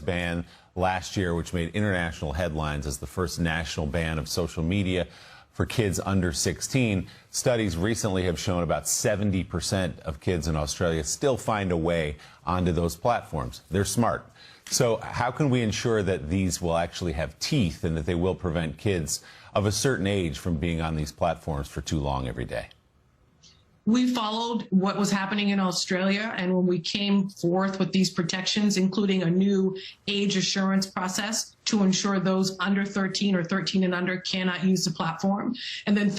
ban last year, which made international headlines as the first national ban of social media for kids under 16. Studies recently have shown about 70% of kids in Australia still find a way onto those platforms. They're smart. So how can we ensure that these will actually have teeth and that they will prevent kids of a certain age from being on these platforms for too long every day? We followed what was happening in Australia, and when we came forth with these protections, including a new age assurance process to ensure those under 13 or 13 and under cannot use the platform, and then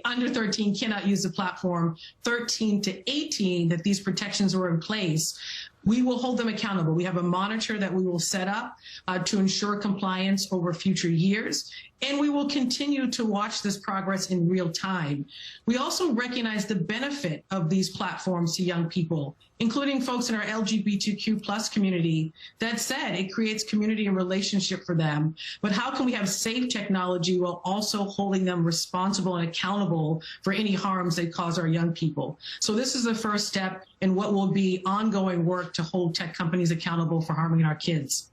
under 13 cannot use the platform, 13 to 18, that these protections were in place, we will hold them accountable. We have a monitor that we will set up to ensure compliance over future years, and we will continue to watch this progress in real time. We also recognize the benefit of these platforms to young people, including folks in our LGBTQ+ community. That said, it creates community and relationship for them. But how can we have safe technology while also holding them responsible and accountable for any harms they cause our young people? So this is the first step in what will be ongoing work to hold tech companies accountable for harming our kids.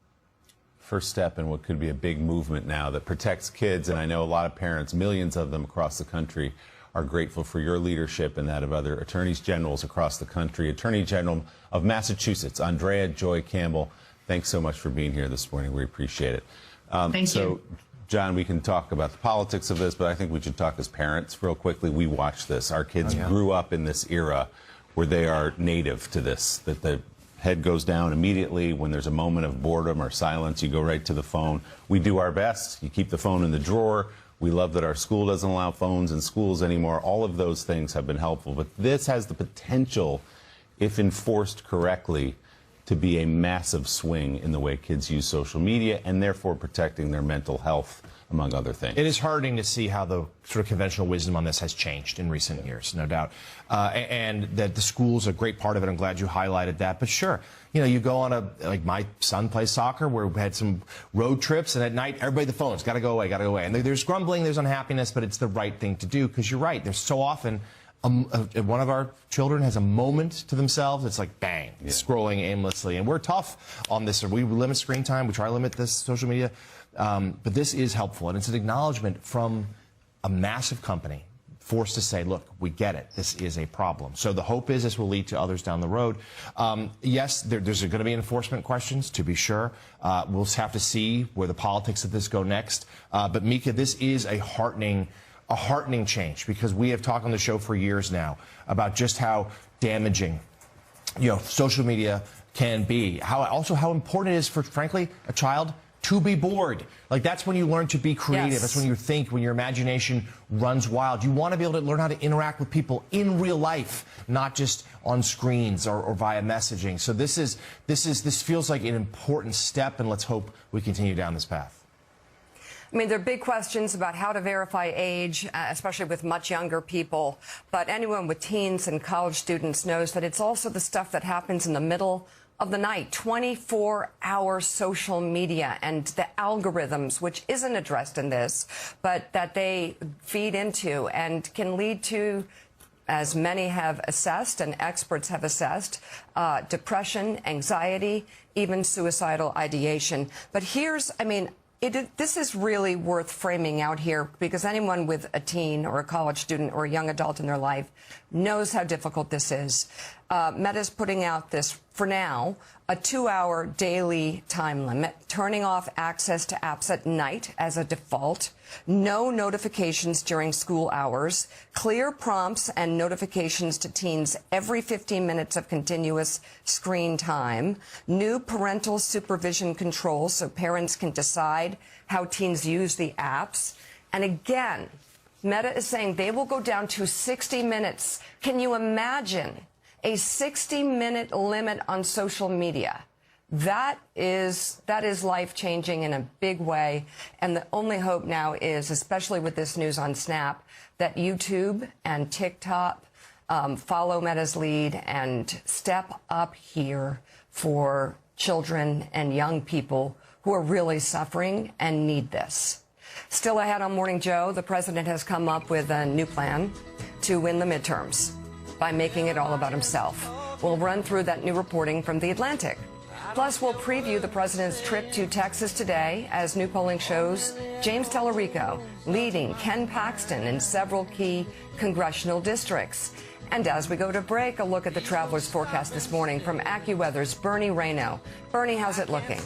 First step in what could be a big movement now that protects kids, and I know a lot of parents, millions of them across the country, are grateful for your leadership and that of other attorneys generals across the country. Attorney General of Massachusetts, Andrea Joy Campbell, thanks so much for being here this morning. We appreciate it. Thank you. John, we can talk about the politics of this, but I think we should talk as parents real quickly. We watch this. Our kids grew up in this era where they are native to this, that the head goes down immediately. When there's a moment of boredom or silence, you go right to the phone. We do our best. You keep the phone in the drawer. We love that our school doesn't allow phones in schools anymore. All of those things have been helpful. But this has the potential, if enforced correctly, to be a massive swing in the way kids use social media and therefore protecting their mental health, among other things. It is heartening to see how the sort of conventional wisdom on this has changed in recent years, no doubt. And that the school's a great part of it. I'm glad you highlighted that. But sure, you know, you go on like my son plays soccer, where we had some road trips, and at night, everybody, the phone's got to go away, got to go away. And there's grumbling, there's unhappiness, but it's the right thing to do, because you're right. There's so often one of our children has a moment to themselves, it's like bang, scrolling aimlessly. And we're tough on this. We limit screen time. We try to limit this social media. But this is helpful, and it's an acknowledgement from a massive company forced to say, look, we get it. This is a problem. So the hope is this will lead to others down the road. Yes, there's going to be enforcement questions, to be sure. We'll have to see where the politics of this go next. But Mika, this is a heartening change, because we have talked on the show for years now about just how damaging, you know, social media can be. How important it is for, frankly, a child to be bored. Like, that's when you learn to be creative. Yes. That's when you think, when your imagination runs wild. You want to be able to learn how to interact with people in real life, not just on screens or via messaging. So this feels like an important step, and let's hope we continue down this path. I mean, there are big questions about how to verify age, especially with much younger people. But anyone with teens and college students knows that it's also the stuff that happens in the middle of the night, 24-hour social media and the algorithms, which isn't addressed in this, but that they feed into and can lead to, as many have assessed and experts have assessed, depression, anxiety, even suicidal ideation. But here's, I mean, this is really worth framing out here, because anyone with a teen or a college student or a young adult in their life knows how difficult this is. Meta's putting out this, for now, a 2-hour daily time limit, turning off access to apps at night as a default, no notifications during school hours, clear prompts and notifications to teens every 15 minutes of continuous screen time, new parental supervision controls so parents can decide how teens use the apps. And again, Meta is saying they will go down to 60 minutes. Can you imagine a 60-minute limit on social media? That is life-changing in a big way. And the only hope now is, especially with this news on Snap, that YouTube and TikTok follow Meta's lead and step up here for children and young people who are really suffering and need this. Still ahead on Morning Joe, the president has come up with a new plan to win the midterms by making it all about himself. We'll run through that new reporting from The Atlantic. Plus, we'll preview the president's trip to Texas today as new polling shows James Tallarico leading Ken Paxton in several key congressional districts. And as we go to break, a look at the traveler's forecast this morning from AccuWeather's Bernie Rayno. Bernie, how's it looking?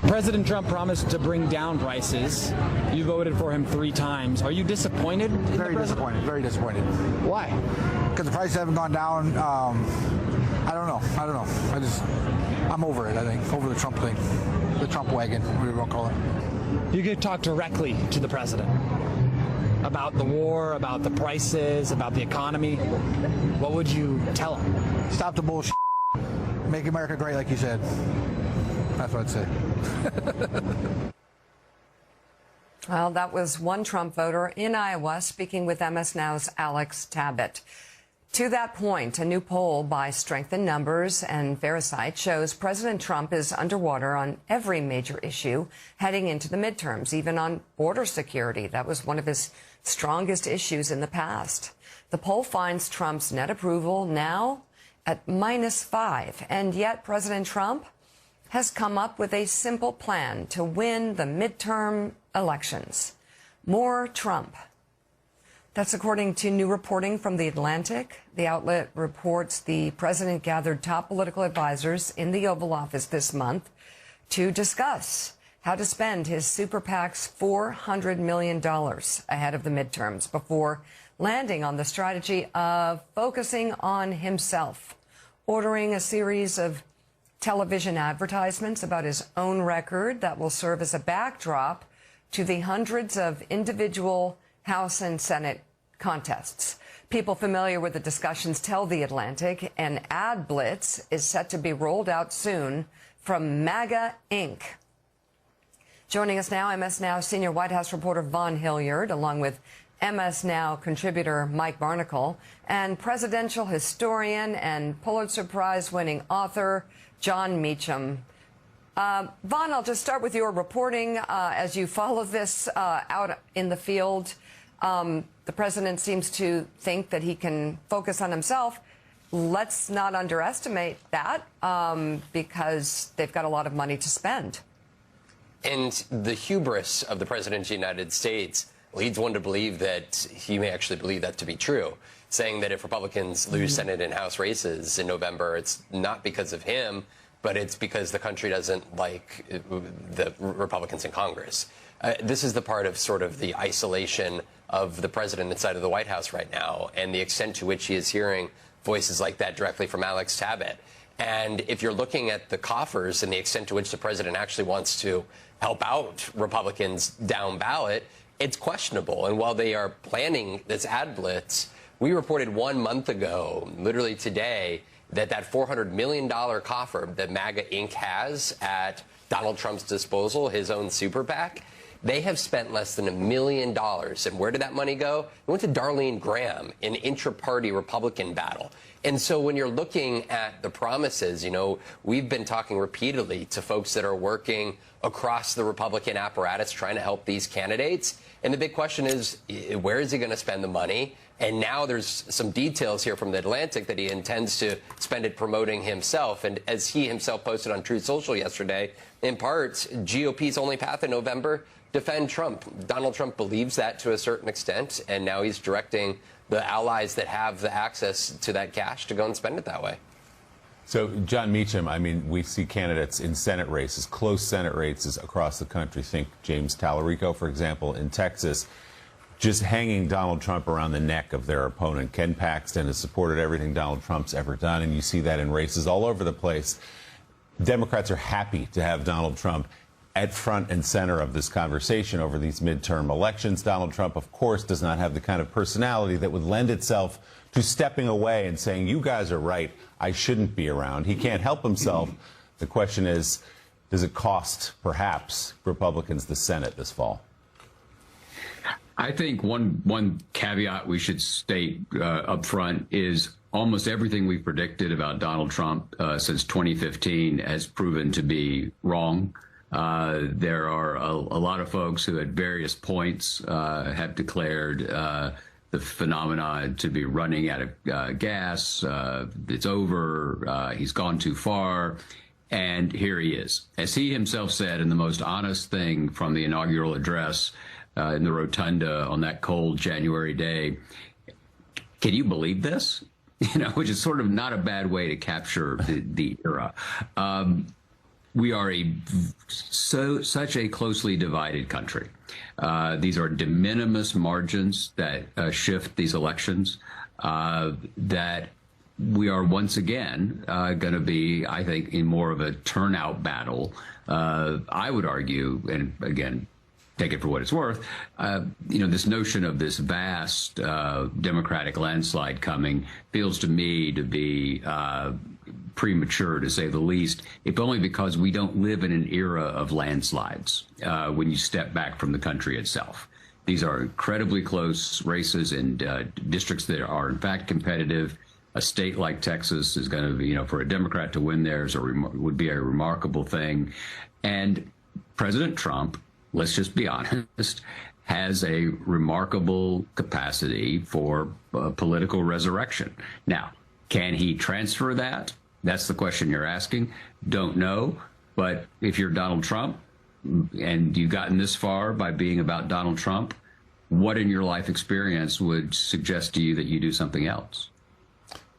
President Trump promised to bring down prices. You voted for him 3 times. Are you disappointed? Very disappointed. Very disappointed. Why? Because the prices haven't gone down. I don't know. I'm over it, I think. Over the Trump thing. The Trump wagon, whatever you want to call it. You could talk directly to the president about the war, about the prices, about the economy. What would you tell him? Stop the bullshit. Make America great, like you said. That's what I'd say. Well, that was one Trump voter in Iowa speaking with MS Now's Alex Tabbitt. To that point, a new poll by Strength in Numbers and Verisight shows President Trump is underwater on every major issue heading into the midterms, even on border security. That was one of his strongest issues in the past. The poll finds Trump's net approval now at -5, and yet President Trump has come up with a simple plan to win the midterm elections. More Trump. That's according to new reporting from The Atlantic. The outlet reports the president gathered top political advisors in the Oval Office this month to discuss how to spend his super PAC's $400 million ahead of the midterms before landing on the strategy of focusing on himself, ordering a series of television advertisements about his own record that will serve as a backdrop to the hundreds of individual House and Senate contests. People familiar with the discussions tell The Atlantic an ad blitz is set to be rolled out soon from MAGA Inc. Joining us now, MS Now senior White House reporter Vaughn Hilliard, along with MS Now contributor Mike Barnicle, and presidential historian and Pulitzer Prize-winning author Jon Meacham. Vaughn, I'll just start with your reporting as you follow this out in the field. The president seems to think that he can focus on himself. Let's not underestimate that because they've got a lot of money to spend. And the hubris of the President of the United States leads one to believe that he may actually believe that to be true, saying that if Republicans lose Senate and House races in November, it's not because of him, but it's because the country doesn't like the Republicans in Congress. This is the part of sort of the isolation of the president inside of the White House right now and the extent to which he is hearing voices like that directly from Alex Tabbitt. And if you're looking at the coffers and the extent to which the president actually wants to help out Republicans down ballot, it's questionable. And while they are planning this ad blitz, we reported 1 month ago, literally today, that $400 million coffer that MAGA Inc. has at Donald Trump's disposal, his own super PAC, they have spent less than $1 million. And where did that money go? It went to Darlene Graham, an intra-party Republican battle. And so when you're looking at the promises, you know, we've been talking repeatedly to folks that are working across the Republican apparatus trying to help these candidates. And the big question is, where is he going to spend the money? And now there's some details here from The Atlantic that he intends to spend it promoting himself. And as he himself posted on Truth Social yesterday, in part, GOP's only path in November, defend Trump. Donald Trump believes that to a certain extent, and now he's directing the allies that have the access to that cash to go and spend it that way. So, Jon Meacham, I mean, we see candidates in Senate races, close Senate races across the country. Think James Tallarico, for example, in Texas, just hanging Donald Trump around the neck of their opponent. Ken Paxton has supported everything Donald Trump's ever done, and you see that in races all over the place. Democrats are happy to have Donald Trump at front and center of this conversation over these midterm elections. Donald Trump, of course, does not have the kind of personality that would lend itself to stepping away and saying, you guys are right, I shouldn't be around. He can't help himself. The question is, does it cost, perhaps, Republicans the Senate this fall? I think one caveat we should state up front is almost everything we've predicted about Donald Trump since 2015 has proven to be wrong. There are a lot of folks who at various points have declared the phenomenon to be running out of gas. It's over. He's gone too far. And here he is. As he himself said in the most honest thing from the inaugural address in the rotunda on that cold January day, can you believe this? You know, which is sort of not a bad way to capture the era. We are such a closely divided country. These are de minimis margins that shift these elections, that we are once again going to be, I think, in more of a turnout battle. I would argue, and again, take it for what it's worth, you know, this notion of this vast Democratic landslide coming feels to me to be premature, to say the least, if only because we don't live in an era of landslides when you step back from the country itself. These are incredibly close races in districts that are, in fact, competitive. A state like Texas is going to be, you know, for a Democrat to win there would be a remarkable thing. And President Trump, let's just be honest, has a remarkable capacity for political resurrection. Now, can he transfer that? That's the question you're asking. Don't know. But if you're Donald Trump and you've gotten this far by being about Donald Trump, what in your life experience would suggest to you that you do something else?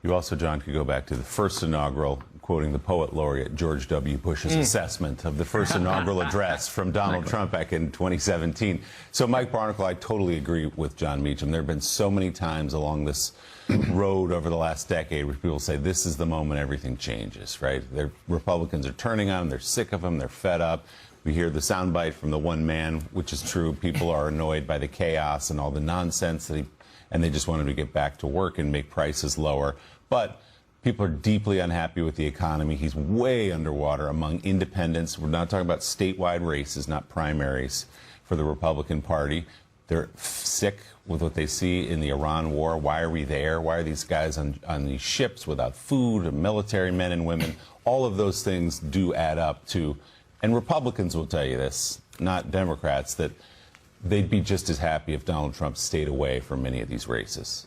You also, John, could go back to the first inaugural, quoting the poet laureate George W. Bush's assessment of the first inaugural address from Donald Trump back in 2017. So, Mike Barnicle, I totally agree with John Meacham. There have been so many times along this road over the last decade where people say this is the moment everything changes, right? Republicans are turning on him, they're sick of him, they're fed up. We hear the soundbite from the one man, which is true. People are annoyed by the chaos and all the nonsense and they just want him to get back to work and make prices lower. But people are deeply unhappy with the economy. He's way underwater among independents. We're not talking about statewide races, not primaries for the Republican Party. They're sick with what they see in the Iran war. Why are we there? Why are these guys on these ships without food, and military men and women? All of those things do add up to, and Republicans will tell you this, not Democrats, that they'd be just as happy if Donald Trump stayed away from many of these races.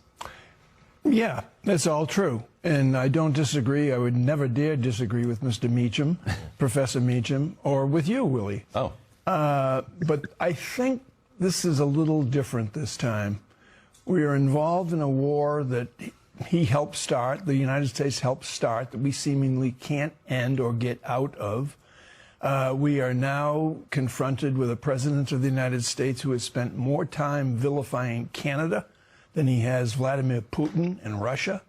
Yeah, that's all true. And I don't disagree. I would never dare disagree with Mr. Meacham, Professor Meacham, or with you, Willie. Oh. But I think this is a little different this time. We are involved in a war that he helped start, the United States helped start, that we seemingly can't end or get out of. We are now confronted with a president of the United States who has spent more time vilifying Canada than he has Vladimir Putin and Russia.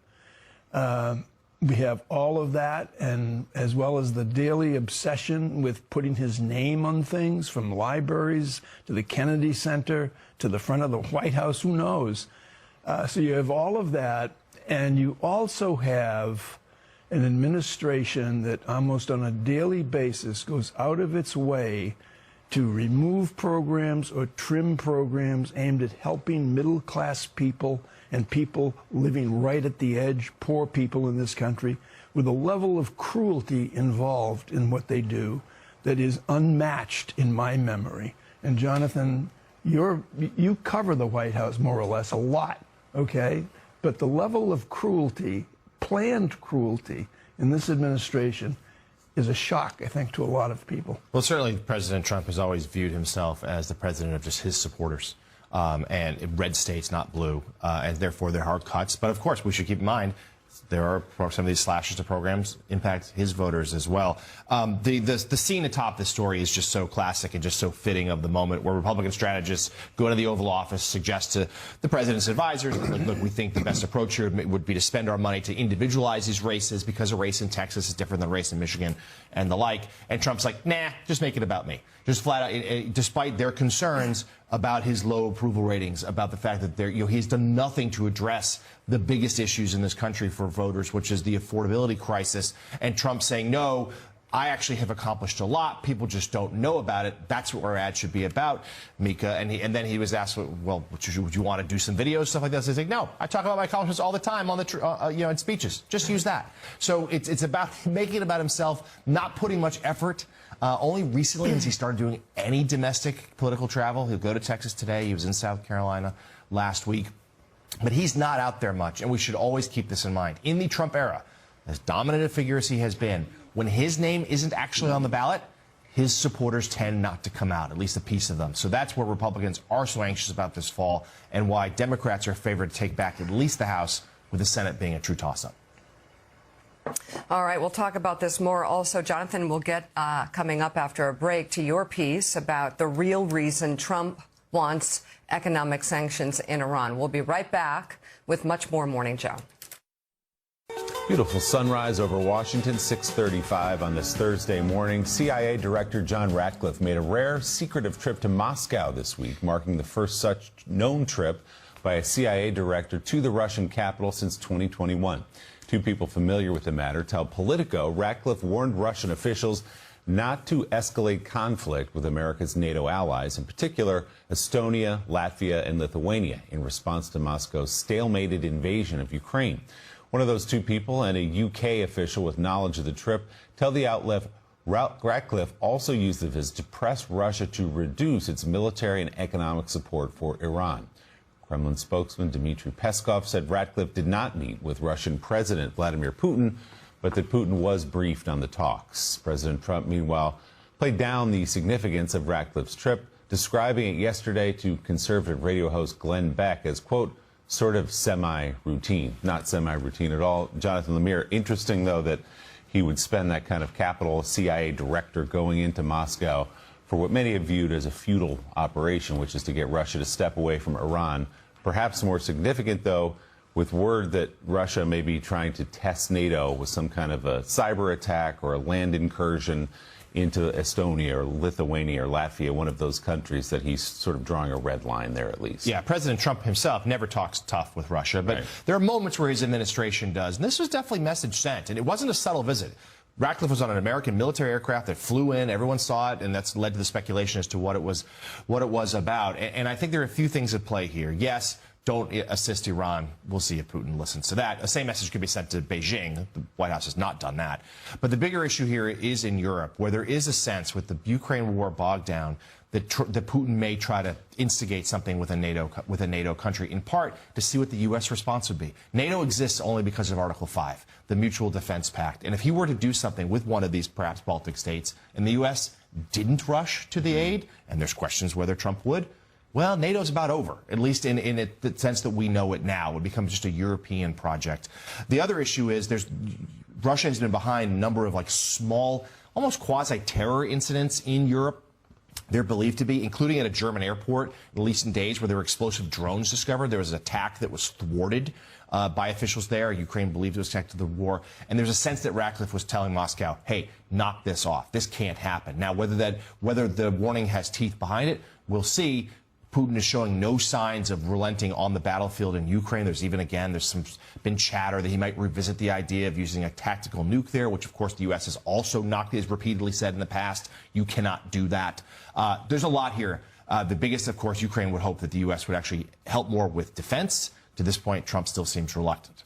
We have all of that, and as well as the daily obsession with putting his name on things, from libraries to the Kennedy Center to the front of the White House, who knows? So you have all of that, and you also have an administration that almost on a daily basis goes out of its way to remove programs or trim programs aimed at helping middle-class people and people living right at the edge, poor people in this country, with a level of cruelty involved in what they do that is unmatched in my memory. And Jonathan, you cover the White House more or less a lot, okay? But the level of cruelty, planned cruelty in this administration is a shock, I think, to a lot of people. Well, certainly President Trump has always viewed himself as the president of just his supporters. And red states, not blue, and therefore they're hard cuts. But of course, we should keep in mind there are some of these slashes to programs impact his voters as well. The scene atop this story is just so classic and just so fitting of the moment, where Republican strategists go into the Oval Office, suggest to the president's advisors, look, we think the best approach here would be to spend our money to individualize these races because a race in Texas is different than a race in Michigan and the like. And Trump's like, nah, just make it about me. Just flat out, despite their concerns about his low approval ratings, about the fact that he's done nothing to address the biggest issues in this country for voters, which is the affordability crisis. And Trump saying, no, I actually have accomplished a lot. People just don't know about it. That's what our ad should be about, Mika. And then he was asked, well, would you want to do some videos, stuff like that? So he's like, no, I talk about my accomplishments all the time on the, in speeches. Just use that. So it's about making it about himself, not putting much effort. Only recently has he started doing any domestic political travel. He'll go to Texas today. He was in South Carolina last week. But he's not out there much, and we should always keep this in mind. In the Trump era, as dominant a figure as he has been, when his name isn't actually on the ballot, his supporters tend not to come out, at least a piece of them. So that's where Republicans are so anxious about this fall and why Democrats are favored to take back at least the House, with the Senate being a true toss-up. All right, we'll talk about this more. Also, Jonathan, we'll get coming up after a break to your piece about the real reason Trump wants economic sanctions in Iran. We'll be right back with much more Morning Joe. Beautiful sunrise over Washington, 6:35 on this Thursday morning. CIA Director John Ratcliffe made a rare, secretive trip to Moscow this week, marking the first such known trip by a CIA director to the Russian capital since 2021. Two people familiar with the matter tell Politico Ratcliffe warned Russian officials not to escalate conflict with America's NATO allies, in particular Estonia, Latvia, and Lithuania, in response to Moscow's stalemated invasion of Ukraine. One of those two people and a UK official with knowledge of the trip tell the outlet Ratcliffe also used the visit to press Russia to reduce its military and economic support for Iran. Kremlin spokesman Dmitry Peskov said Ratcliffe did not meet with Russian President Vladimir Putin, but that Putin was briefed on the talks. President Trump, meanwhile, played down the significance of Ratcliffe's trip, describing it yesterday to conservative radio host Glenn Beck as, quote, sort of semi-routine. Not semi-routine at all. Jonathan Lemire, interesting, though, that he would spend that kind of capital CIA director going into Moscow for what many have viewed as a futile operation, which is to get Russia to step away from Iran. Perhaps more significant, though, with word that Russia may be trying to test NATO with some kind of a cyber attack or a land incursion into Estonia or Lithuania or Latvia, one of those countries, that he's sort of drawing a red line there, at least. Yeah, President Trump himself never talks tough with Russia, but right. There are moments where his administration does, and this was definitely message sent, and it wasn't a subtle visit. Ratcliffe was on an American military aircraft that flew in. Everyone saw it, and that's led to the speculation as to what it was about. And I think there are a few things at play here. Yes, don't assist Iran. We'll see if Putin listens to that. The same message could be sent to Beijing. The White House has not done that. But the bigger issue here is in Europe, where there is a sense with the Ukraine war bogged down that Putin may try to instigate something with a NATO country, in part to see what the U.S. response would be. NATO exists only because of Article 5, the Mutual Defense Pact. And if he were to do something with one of these, perhaps Baltic states, and the U.S. didn't rush to the aid, and there's questions whether Trump would, well, NATO's about over, at least in the sense that we know it now. It becomes just a European project. The other issue is Russia has been behind a number of small, almost quasi-terror incidents in Europe. They're believed to be, including at a German airport in recent days where there were explosive drones discovered. There was an attack that was thwarted by officials there. Ukraine believed it was connected to the war. And there's a sense that Ratcliffe was telling Moscow, hey, knock this off. This can't happen. Now, whether the warning has teeth behind it, we'll see. Putin is showing no signs of relenting on the battlefield in Ukraine. There's been chatter that he might revisit the idea of using a tactical nuke there, which, of course, the U.S. has also has repeatedly said in the past, you cannot do that. There's a lot here. The biggest, of course, Ukraine would hope that the U.S. would actually help more with defense. To this point, Trump still seems reluctant.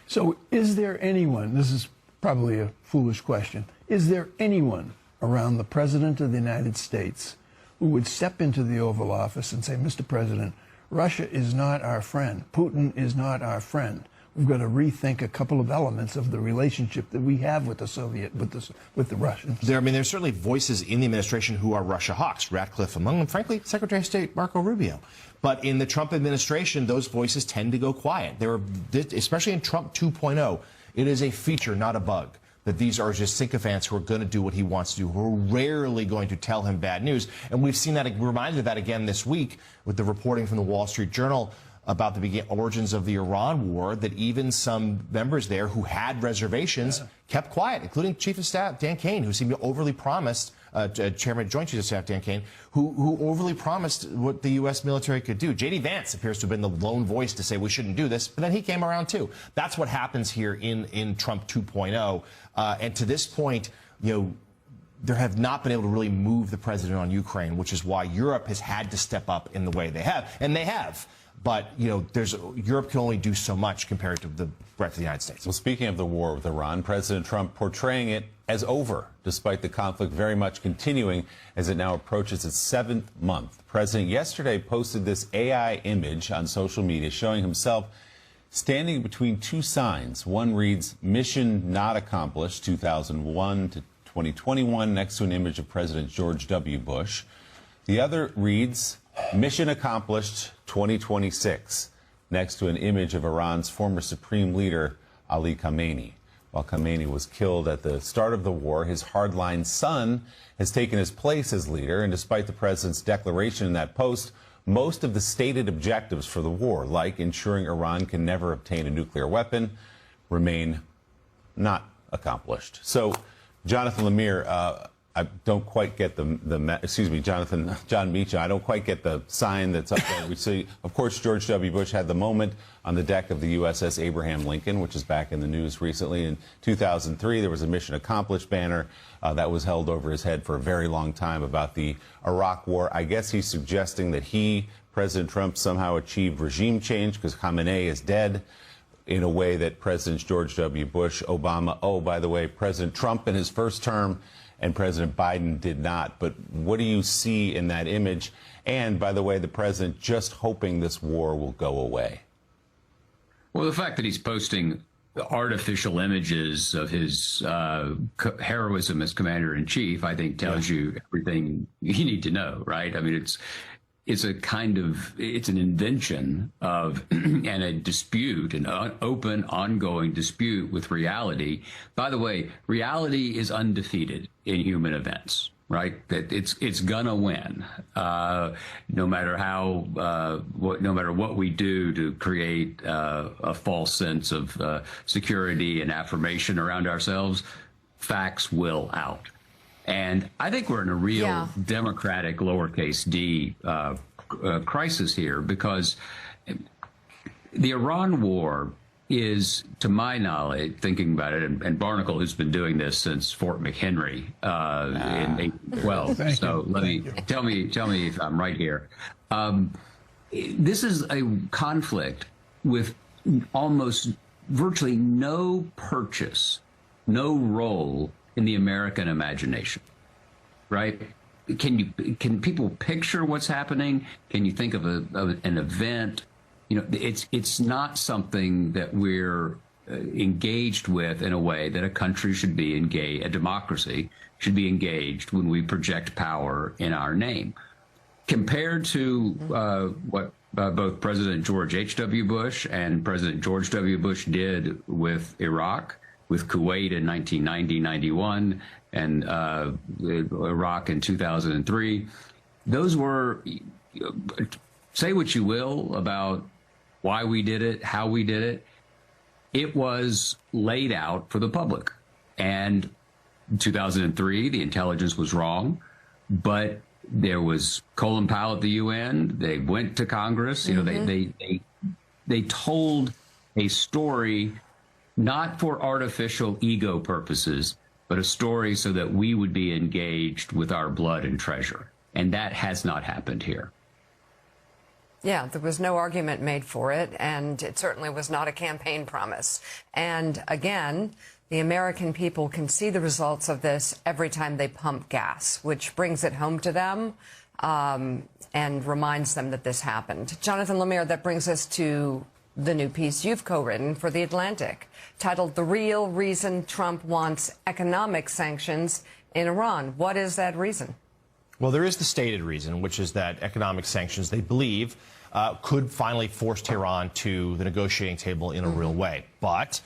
So is there anyone, this is probably a foolish question, is there anyone around the President of the United States who would step into the Oval Office and say, Mr. President, Russia is not our friend. Putin is not our friend. We've got to rethink a couple of elements of the relationship that we have with with the Russians. There's certainly voices in the administration who are Russia hawks, Ratcliffe among them, frankly, Secretary of State Marco Rubio. But in the Trump administration, those voices tend to go quiet. Especially in Trump 2.0, it is a feature, not a bug, that these are just sycophants who are going to do what he wants to do, who are rarely going to tell him bad news. And we've seen that, reminded of that again this week with the reporting from the Wall Street Journal about the origins of the Iran war, that even some members there who had reservations kept quiet, including Chief of Staff Dan Kane, who seemed to overly promised, Chairman of Joint Chiefs of Staff Dan Kane, who overly promised what the U.S. military could do. J.D. Vance appears to have been the lone voice to say we shouldn't do this, but then he came around too. That's what happens here in Trump 2.0. And to this point, there have not been able to really move the president on Ukraine, which is why Europe has had to step up in the way they have. And they have. But, Europe can only do so much compared to the breadth of the United States. Well, speaking of the war with Iran, President Trump portraying it as over, despite the conflict very much continuing as it now approaches its 7th month. The president yesterday posted this AI image on social media showing himself standing between two signs. One reads, "Mission not accomplished, 2001 to 2021," next to an image of President George W. Bush. The other reads, "Mission accomplished, 2026," next to an image of Iran's former supreme leader, Ali Khamenei. While Khamenei was killed at the start of the war, his hardline son has taken his place as leader, and despite the president's declaration in that post, most of the stated objectives for the war, like ensuring Iran can never obtain a nuclear weapon, remain not accomplished. So, Jonathan Lemire, I don't quite get John Meacham, I don't quite get the sign that's up there. We see, of course, George W. Bush had the moment on the deck of the USS Abraham Lincoln, which is back in the news recently. In 2003, there was a mission accomplished banner that was held over his head for a very long time about the Iraq war. I guess he's suggesting that President Trump, somehow achieved regime change because Khamenei is dead, in a way that Presidents George W. Bush, Obama, by the way, President Trump in his first term, and President Biden did not. But what do you see in that image? And, by the way, the president just hoping this war will go away. Well, the fact that he's posting artificial images of his heroism as commander-in-chief, I think, tells you everything you need to know, right? I mean, it's an invention of and a dispute, an open, ongoing dispute with reality. By the way, reality is undefeated in human events, right? That it's gonna win, no matter what we do to create a false sense of security and affirmation around ourselves. Facts will out. And I think we're in a real democratic lowercase d crisis here, because the Iran war is, to my knowledge, thinking about it, and Barnacle, who's been doing this since Fort McHenry in 1812. So tell me if I'm right here. This is a conflict with almost virtually no purchase, no role in the American imagination, right? Can people picture what's happening? Can you think of an event? You know, it's not something that we're engaged with in a way that a country should be engaged, a democracy should be engaged when we project power in our name. Compared to what both President George H.W. Bush and President George W. Bush did with Iraq, with Kuwait in 1990-91, and Iraq in 2003. Those were, say what you will about why we did it, how we did it. It was laid out for the public. And in 2003, the intelligence was wrong, but there was Colin Powell at the UN. They went to Congress. You know, they told a story not for artificial ego purposes, but a story so that we would be engaged with our blood and treasure. And that has not happened here. Yeah, there was no argument made for it, and it certainly was not a campaign promise. And again, the American people can see the results of this every time they pump gas, which brings it home to them and reminds them that this happened. Jonathan Lemire, that brings us to the new piece you've co-written for The Atlantic, titled "The Real Reason Trump Wants Economic Sanctions in Iran." What is that reason? Well, there is the stated reason, which is that economic sanctions, they believe, could finally force Tehran to the negotiating table in a real way. But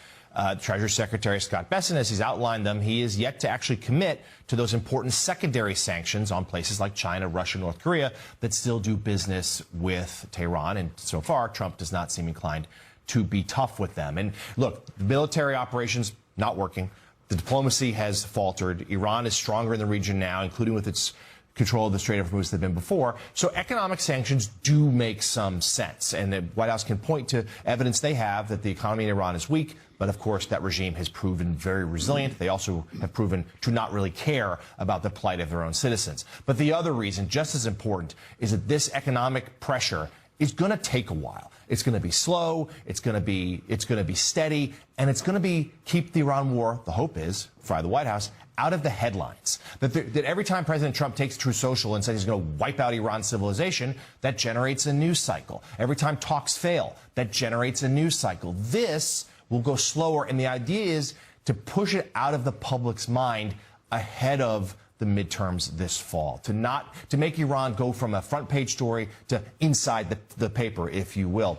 Treasury Secretary Scott Bessent, as he's outlined them, he is yet to actually commit to those important secondary sanctions on places like China, Russia, North Korea that still do business with Tehran. And so far, Trump does not seem inclined to be tough with them. And look, the military operations not working. The diplomacy has faltered. Iran is stronger in the region now, including with its control of the Strait of Hormuz than been before. So economic sanctions do make some sense. And the White House can point to evidence they have that the economy in Iran is weak. But of course, that regime has proven very resilient. They also have proven to not really care about the plight of their own citizens. But the other reason, just as important, is that this economic pressure is going to take a while. It's going to be slow. It's going to be steady, and it's going to keep the Iran war. The hope is, by the White House, out of the headlines. That every time President Trump takes Truth Social and says he's going to wipe out Iran's civilization, that generates a news cycle. Every time talks fail, that generates a news cycle. This will go slower, and the idea is to push it out of the public's mind ahead of the midterms this fall, to make Iran go from a front page story to inside the paper, if you will.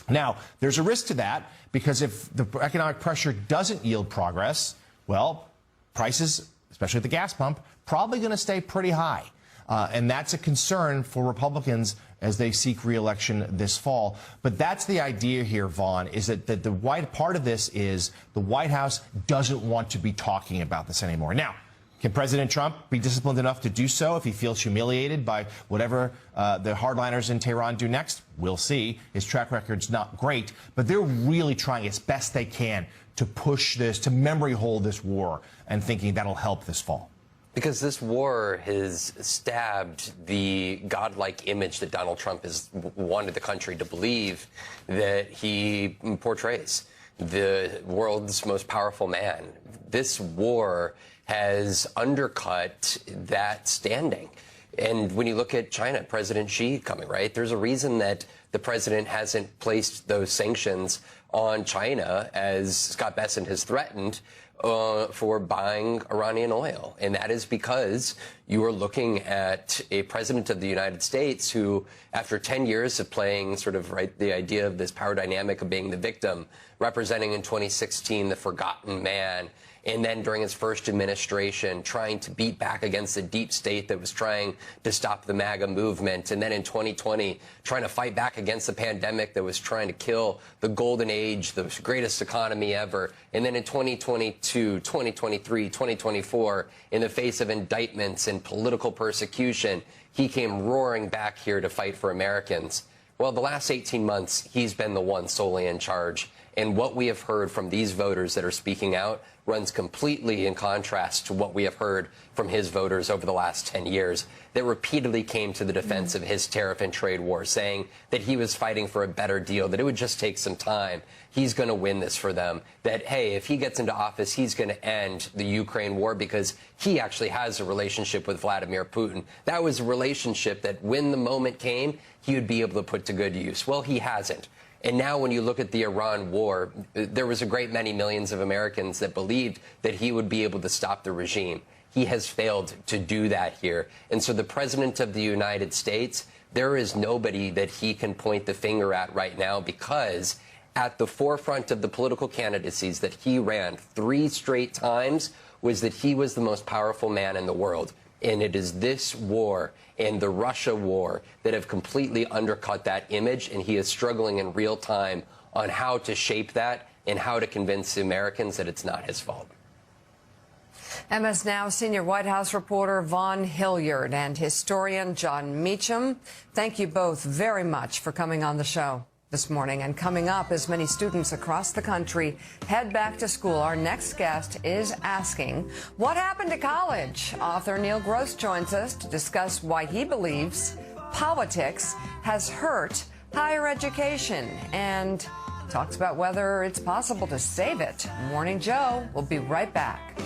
Now, there's a risk to that, because if the economic pressure doesn't yield progress, well, prices, especially at the gas pump, probably going to stay pretty high. And that's a concern for Republicans as they seek re-election this fall. But that's the idea here, Vaughn, is that the part of this is the White House doesn't want to be talking about this anymore. Now, can President Trump be disciplined enough to do so if he feels humiliated by whatever the hardliners in Tehran do next? We'll see. His track record's not great, but they're really trying as best they can to push this, to memory hold this war, and thinking that'll help this fall. Because this war has stabbed the godlike image that Donald Trump has wanted the country to believe that he portrays, the world's most powerful man. This war has undercut that standing. And when you look at China, President Xi coming, right, there's a reason that the president hasn't placed those sanctions on China, as Scott Bessent has threatened, for buying Iranian oil. And that is because you are looking at a president of the United States who, after 10 years of playing sort of the idea of this power dynamic of being the victim, representing in 2016 the forgotten man, and then during his first administration trying to beat back against the deep state that was trying to stop the MAGA movement, and then in 2020 trying to fight back against the pandemic that was trying to kill the golden age, the greatest economy ever, and then in 2022, 2023, 2024, in the face of indictments and political persecution, he came roaring back here to fight for Americans. Well, the last 18 months, he's been the one solely in charge. And what we have heard from these voters that are speaking out runs completely in contrast to what we have heard from his voters over the last 10 years that repeatedly came to the defense of his tariff and trade war, saying that he was fighting for a better deal, that it would just take some time. He's going to win this for them, that, hey, if he gets into office, he's going to end the Ukraine war because he actually has a relationship with Vladimir Putin. That was a relationship that when the moment came, he would be able to put to good use. Well, he hasn't. And now when you look at the Iran war, there was a great many millions of Americans that believed that he would be able to stop the regime. He has failed to do that here. And so the president of the United States, there is nobody that he can point the finger at right now, because at the forefront of the political candidacies that he ran 3 straight times was that he was the most powerful man in the world. And it is this war and the Russia war that have completely undercut that image, and he is struggling in real time on how to shape that and how to convince Americans that it's not his fault. MS Now senior White House reporter Vaughn Hilliard and historian John Meacham, thank you both very much for coming on the show this morning. And coming up, as many students across the country head back to school, our next guest is asking, what happened to college? Author Neil Gross joins us to discuss why he believes politics has hurt higher education and talks about whether it's possible to save it. Morning Joe will be right back.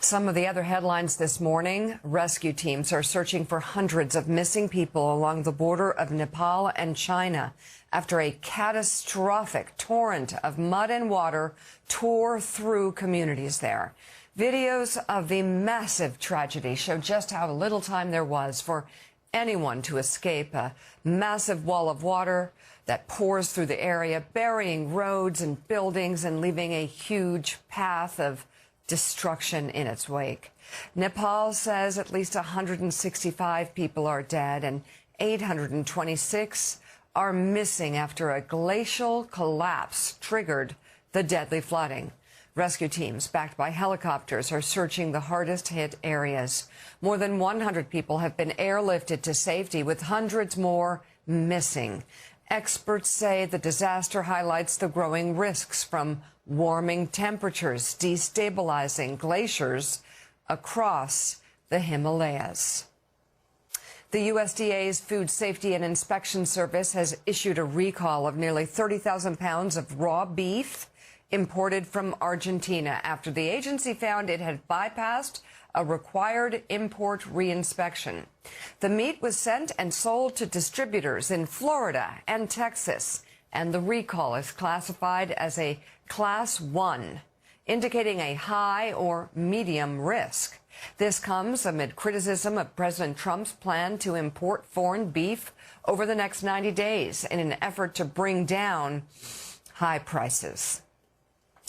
Some of the other headlines this morning: rescue teams are searching for hundreds of missing people along the border of Nepal and China after a catastrophic torrent of mud and water tore through communities there. Videos of the massive tragedy show just how little time there was for anyone to escape a massive wall of water that pours through the area, burying roads and buildings and leaving a huge path of destruction in its wake. Nepal says at least 165 people are dead and 826 are missing after a glacial collapse triggered the deadly flooding. Rescue teams backed by helicopters are searching the hardest hit areas. More than 100 people have been airlifted to safety, with hundreds more missing. Experts say the disaster highlights the growing risks from warming temperatures destabilizing glaciers across the Himalayas. The USDA's Food Safety and Inspection Service has issued a recall of nearly 30,000 pounds of raw beef imported from Argentina after the agency found it had bypassed a required import reinspection. The meat was sent and sold to distributors in Florida and Texas, and the recall is classified as a Class 1, indicating a high or medium risk. This comes amid criticism of President Trump's plan to import foreign beef over the next 90 days in an effort to bring down high prices.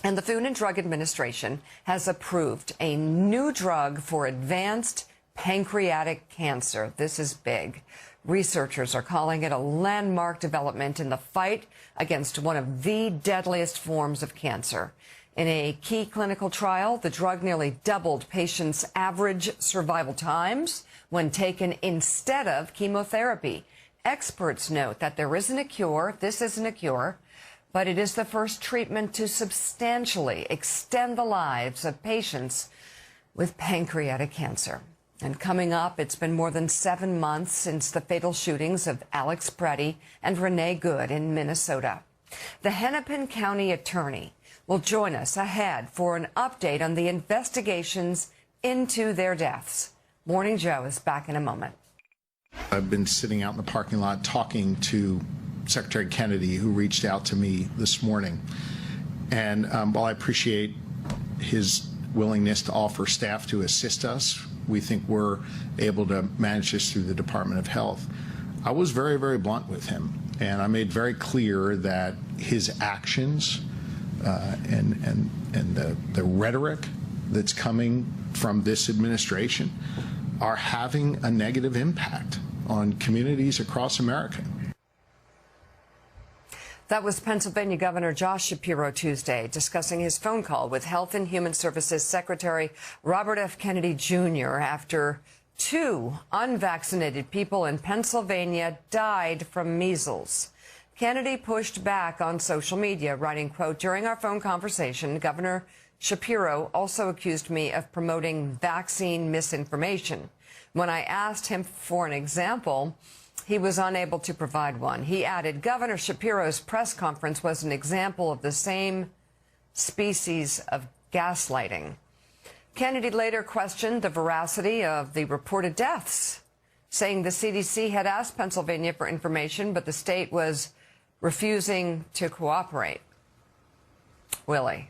And the Food and Drug Administration has approved a new drug for advanced pancreatic cancer. This is big. Researchers are calling it a landmark development in the fight against one of the deadliest forms of cancer. In a key clinical trial, the drug nearly doubled patients' average survival times when taken instead of chemotherapy. Experts note that there isn't a cure. This isn't a cure, but it is the first treatment to substantially extend the lives of patients with pancreatic cancer. And coming up, it's been more than 7 months since the fatal shootings of Alex Preddy and Renee Good in Minnesota. The Hennepin County Attorney will join us ahead for an update on the investigations into their deaths. Morning Joe is back in a moment. I've been sitting out in the parking lot talking to Secretary Kennedy, who reached out to me this morning. And while I appreciate his willingness to offer staff to assist us, we think we're able to manage this through the Department of Health. I was very, very blunt with him, and I made very clear that his actions and the rhetoric that's coming from this administration are having a negative impact on communities across America. That was Pennsylvania Governor Josh Shapiro Tuesday discussing his phone call with Health and Human Services Secretary Robert F. Kennedy Jr. after 2 unvaccinated people in Pennsylvania died from measles. Kennedy pushed back on social media, writing, quote, "During our phone conversation, Governor Shapiro also accused me of promoting vaccine misinformation. When I asked him for an example, he was unable to provide one." He added, "Governor Shapiro's press conference was an example of the same species of gaslighting." Kennedy later questioned the veracity of the reported deaths, saying the CDC had asked Pennsylvania for information, but the state was refusing to cooperate. Willie.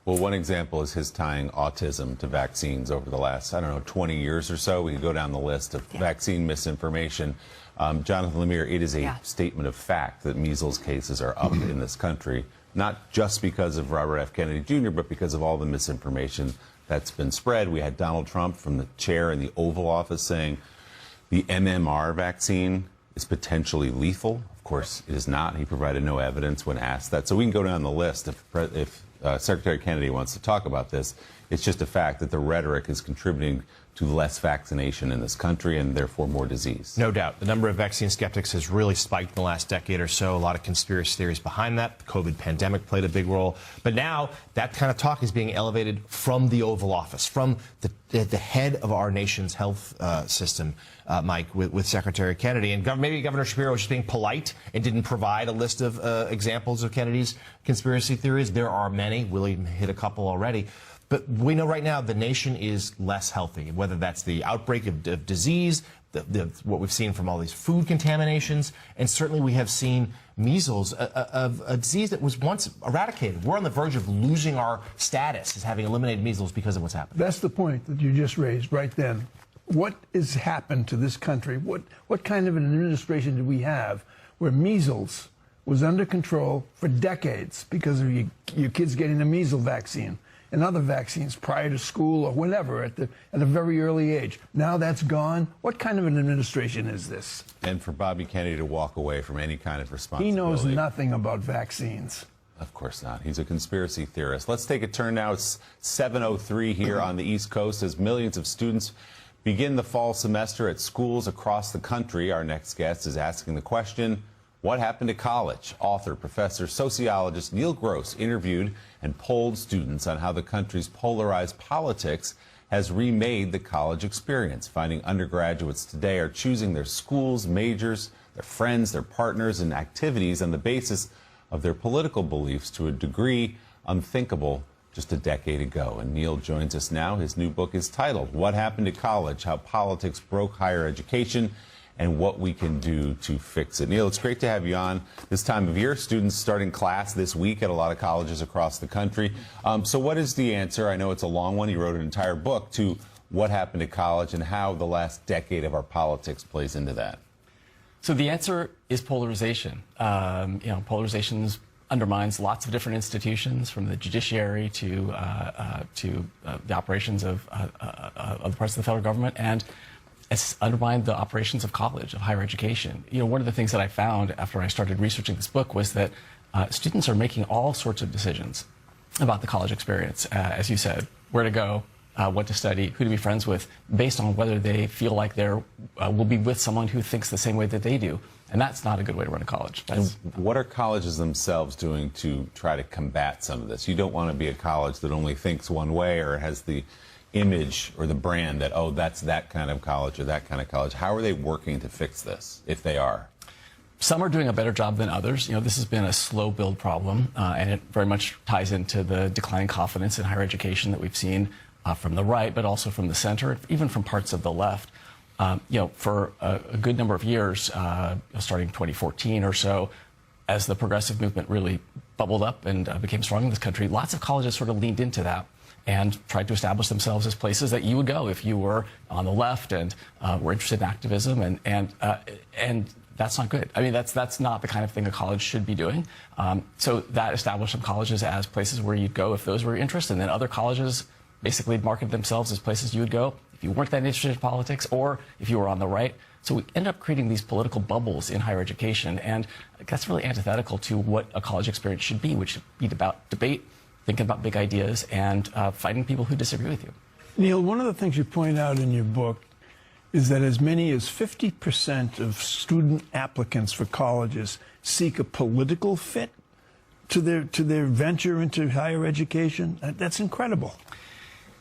Well, one example is his tying autism to vaccines over the last, 20 years or so. We could go down the list of vaccine misinformation. Jonathan Lemire, it is a statement of fact that measles cases are up in this country, not just because of Robert F. Kennedy Jr., but because of all the misinformation that's been spread. We had Donald Trump from the chair in the Oval Office saying the MMR vaccine is potentially lethal. Of course, it is not. He provided no evidence when asked that. So we can go down the list if Secretary Kennedy wants to talk about this. It's just a fact that the rhetoric is contributing to less vaccination in this country and therefore more disease. No doubt. The number of vaccine skeptics has really spiked in the last decade or so. A lot of conspiracy theories behind that. The COVID pandemic played a big role. But now that kind of talk is being elevated from the Oval Office, from the head of our nation's health system, Mike, with Secretary Kennedy. And maybe Governor Shapiro was just being polite and didn't provide a list of examples of Kennedy's conspiracy theories. There are many. Willie hit a couple already. But we know right now the nation is less healthy, whether that's the outbreak of disease, what we've seen from all these food contaminations, and certainly we have seen measles, a disease that was once eradicated. We're on the verge of losing our status as having eliminated measles because of what's happened. That's the point that you just raised right then. What has happened to this country? What kind of an administration do we have where measles was under control for decades because of your kids getting a measles vaccine and other vaccines prior to school or whenever at a very early age? Now that's gone. What kind of an administration is this? And for Bobby Kennedy to walk away from any kind of responsibility. He knows nothing about vaccines. Of course not. He's a conspiracy theorist. Let's take a turn now. It's 7:03 here on the East Coast as millions of students begin the fall semester at schools across the country. Our next guest is asking the question, what happened to college? Author, professor, sociologist Neil Gross interviewed and polled students on how the country's polarized politics has remade the college experience. Finding undergraduates today are choosing their schools, majors, their friends, their partners, and activities on the basis of their political beliefs to a degree unthinkable just a decade ago. And Neil joins us now. His new book is titled What Happened to College? How Politics Broke Higher Education and What We Can Do to Fix It. Neil, it's great to have you on this time of year. Students starting class this week at a lot of colleges across the country. So what is the answer? I know it's a long one. You wrote an entire book to what happened to college and how the last decade of our politics plays into that. So the answer is polarization. Polarization undermines lots of different institutions, from the judiciary to the operations of the parts of the federal government, and it's undermined the operations of college, of higher education. One of the things that I found after I started researching this book was that students are making all sorts of decisions about the college experience, as you said, where to go, what to study, who to be friends with, based on whether they feel like they will be with someone who thinks the same way that they do. And that's not a good way to run a college. And what are colleges themselves doing to try to combat some of this? You don't want to be a college that only thinks one way or has the image or the brand that, oh, that's that kind of college or that kind of college. How are they working to fix this, if they are? Some are doing a better job than others. This has been a slow build problem, and it very much ties into the declining confidence in higher education that we've seen from the right, but also from the center, even from parts of the left. For a good number of years, starting 2014 or so, as the progressive movement really bubbled up and became strong in this country, lots of colleges sort of leaned into that and tried to establish themselves as places that you would go if you were on the left and were interested in activism, and that's not good. I mean, that's not the kind of thing a college should be doing. So that established some colleges as places where you'd go if those were your interests, and then other colleges basically marketed themselves as places you would go if you weren't that interested in politics or if you were on the right. So we end up creating these political bubbles in higher education, and that's really antithetical to what a college experience should be, which should be about debate, thinking about big ideas, and fighting people who disagree with you. Neil, one of the things you point out in your book is that as many as 50% of student applicants for colleges seek a political fit to their venture into higher education. That's incredible.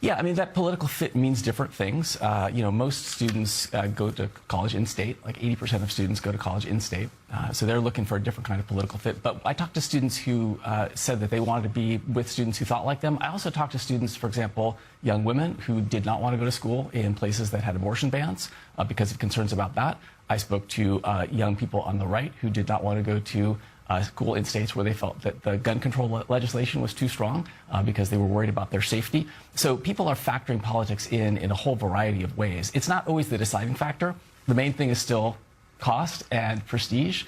Yeah, I mean, that political fit means different things. Most students go to college in-state. Like 80% of students go to college in-state. So they're looking for a different kind of political fit. But I talked to students who said that they wanted to be with students who thought like them. I also talked to students, for example, young women who did not want to go to school in places that had abortion bans because of concerns about that. I spoke to young people on the right who did not want to go to school in states where they felt that the gun control legislation was too strong because they were worried about their safety. So people are factoring politics in a whole variety of ways. It's not always the deciding factor. The main thing is still cost and prestige,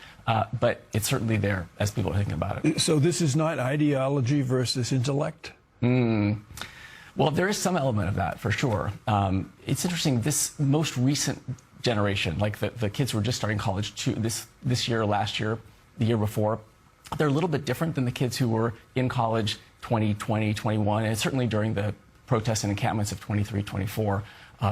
but it's certainly there as people are thinking about it. So this is not ideology versus intellect? Well, there is some element of that, for sure. It's interesting, this most recent generation, like the kids who are just starting college this year, last year, the year before, they're a little bit different than the kids who were in college 2020, 21, and certainly during the protests and encampments of 23, 24.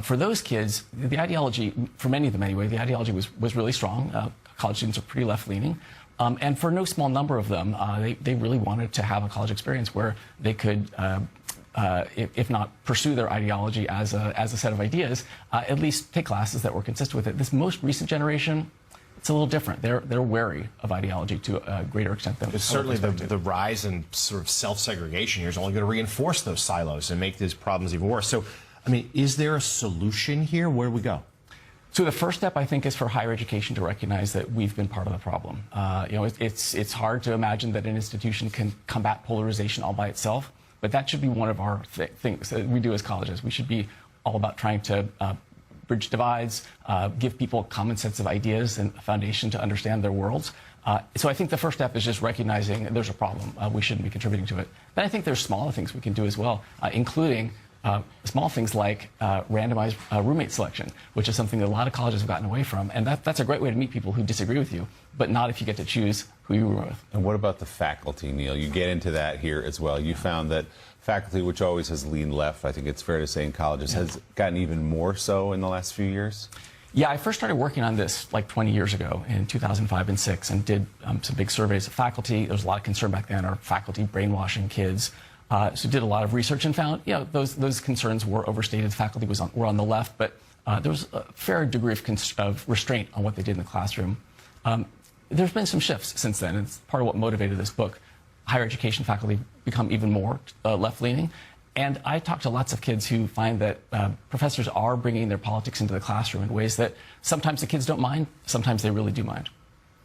For those kids, the ideology, for many of them anyway, the ideology was really strong. College students are pretty left-leaning. And for no small number of them, they really wanted to have a college experience where they could, if not pursue their ideology as a set of ideas, at least take classes that were consistent with it. This most recent generation, it's a little different. They're wary of ideology to a greater extent than certainly the rise in sort of self-segregation here is only going to reinforce those silos and make these problems even worse. So, I mean, is there a solution here? Where do we go? So the first step, I think, is for higher education to recognize that we've been part of the problem. It's hard to imagine that an institution can combat polarization all by itself, but that should be one of our things that we do as colleges. We should be all about trying to bridge divides, give people a common sense of ideas and a foundation to understand their worlds. So I think the first step is just recognizing there's a problem. We shouldn't be contributing to it. Then I think there's smaller things we can do as well, including small things like randomized roommate selection, which is something that a lot of colleges have gotten away from. And that's a great way to meet people who disagree with you, but not if you get to choose who you room with. And what about the faculty, Neil? You get into that here as well. You found that faculty, which always has leaned left, I think it's fair to say in colleges, has gotten even more so in the last few years? Yeah, I first started working on this like 20 years ago in 2005 and 6 and did some big surveys of faculty. There was a lot of concern back then, are faculty brainwashing kids? So did a lot of research and found, those concerns were overstated. Faculty were on the left, but there was a fair degree of restraint on what they did in the classroom. There's been some shifts since then. It's part of what motivated this book. Higher education faculty become even more left-leaning. And I talk to lots of kids who find that professors are bringing their politics into the classroom in ways that sometimes the kids don't mind, sometimes they really do mind.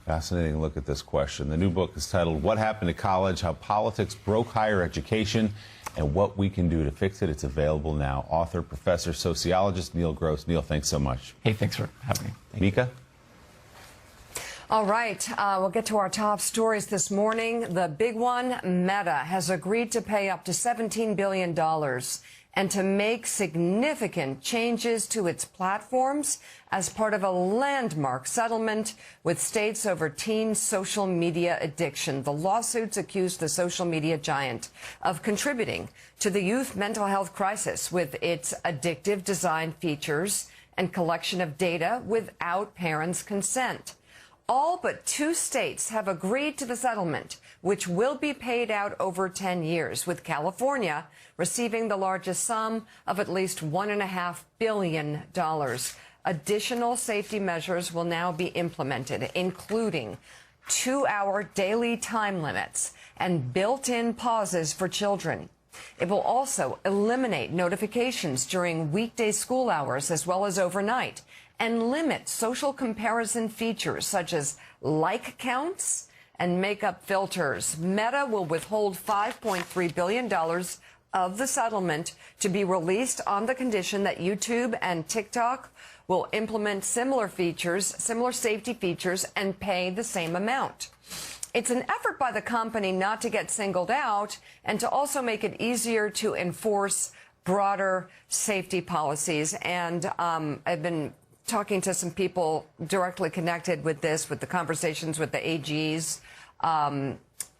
Fascinating look at this question. The new book is titled What Happened to College? How Politics Broke Higher Education and What We Can Do to Fix It. It's available now. Author, professor, sociologist Neil Gross. Neil, thanks so much. Hey, thanks for having me. Mika? All right, we'll get to our top stories this morning. The big one, Meta has agreed to pay up to $17 billion and to make significant changes to its platforms as part of a landmark settlement with states over teen social media addiction. The lawsuits accuse the social media giant of contributing to the youth mental health crisis with its addictive design features and collection of data without parents' consent. All but 2 states have agreed to the settlement, which will be paid out over 10 years, with California receiving the largest sum of at least $1.5 billion. Additional safety measures will now be implemented, including 2-hour daily time limits and built-in pauses for children. It will also eliminate notifications during weekday school hours as well as overnight, and limit social comparison features such as like counts and makeup filters. Meta will withhold $5.3 billion of the settlement to be released on the condition that YouTube and TikTok will implement similar safety features, and pay the same amount. It's an effort by the company not to get singled out and to also make it easier to enforce broader safety policies. And I've been talking to some people directly connected with this, with the conversations with the AGs,